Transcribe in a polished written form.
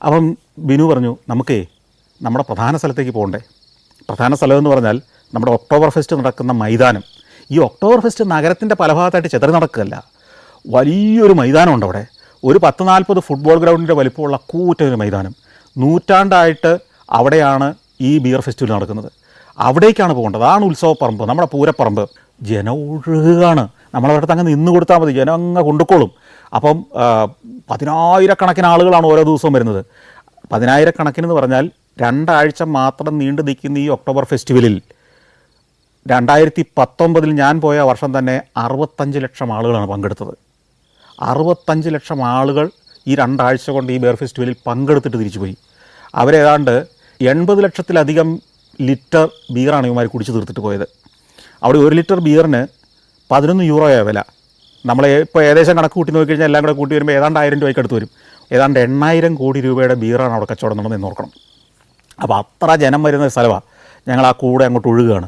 അപ്പം ബിനു പറഞ്ഞു നമുക്കേ നമ്മുടെ പ്രധാന സ്ഥലത്തേക്ക് പോകണ്ടേ. പ്രധാന സ്ഥലമെന്ന് പറഞ്ഞാൽ നമ്മുടെ ഒക്ടോബർ ഫെസ്റ്റ് നടക്കുന്ന മൈതാനം. ഈ ഒക്ടോബർ ഫെസ്റ്റ് നഗരത്തിൻ്റെ പല ഭാഗത്തായിട്ട് ചെതറി നടക്കുകയല്ല, വലിയൊരു മൈതാനമുണ്ട് അവിടെ. ഒരു 10-40 ഫുട്ബോൾ ഗ്രൗണ്ടിൻ്റെ വലിപ്പമുള്ള കൂറ്റൊരു മൈതാനം. നൂറ്റാണ്ടായിട്ട് അവിടെയാണ് ഈ ബിയർ ഫെസ്റ്റിവൽ നടക്കുന്നത്. അവിടേക്കാണ് പോകേണ്ടത്. അതാണ് ഉത്സവപ്പറമ്പ്, നമ്മുടെ പൂരപ്പറമ്പ്. ജനം ഒഴുകാണ്. നമ്മളവിടെ അങ്ങ് നിന്ന് കൊടുത്താൽ മതി, ജനം അങ്ങ് കൊണ്ടുക്കോളും. അപ്പം 10,000-കണക്കിന് ആളുകളാണ് ഓരോ ദിവസവും വരുന്നത്. 10,000-കണക്കിനെന്ന് പറഞ്ഞാൽ 2 ആഴ്ച മാത്രം നീണ്ടു നിൽക്കുന്ന ഈ ഒക്ടോബർ ഫെസ്റ്റിവലിൽ 2019 ഞാൻ പോയ വർഷം തന്നെ 65 ലക്ഷം ആളുകളാണ് പങ്കെടുത്തത്. 65 ലക്ഷം ആളുകൾ ഈ 2 ആഴ്ച കൊണ്ട് ഈ ബിയർ ഫെസ്റ്റിവലിൽ പങ്കെടുത്തിട്ട് തിരിച്ചു പോയി. അവരേതാണ്ട് 80 ലക്ഷത്തിലധികം ലിറ്റർ ബിയറാണ് ഇവന്മാർ കുടിച്ച് തീർത്തിട്ട് പോയത്. അവിടെ 1 ലിറ്റർ ബിയറിന് 11 യൂറോയാണ് വില. നമ്മൾ ഇപ്പോൾ ഏകദേശം കണക്ക് കൂട്ടി നോക്കിക്കഴിഞ്ഞാൽ എല്ലാം കൂടെ കൂട്ടി വരുമ്പോൾ ഏതാണ്ട് 1000 രൂപയ്ക്ക് അടുത്ത് വരും. ഏതാണ്ട് 8,000 കോടി രൂപയുടെ ബിയറാണ് അവിടെ കച്ചവടം നടന്നതെന്ന് ഓർക്കണം. അപ്പോൾ അത്ര ജനം വരുന്ന സ്ഥലമാണ്. ഞങ്ങൾ ആ കൂടെ അങ്ങോട്ട് ഒഴുകുകയാണ്.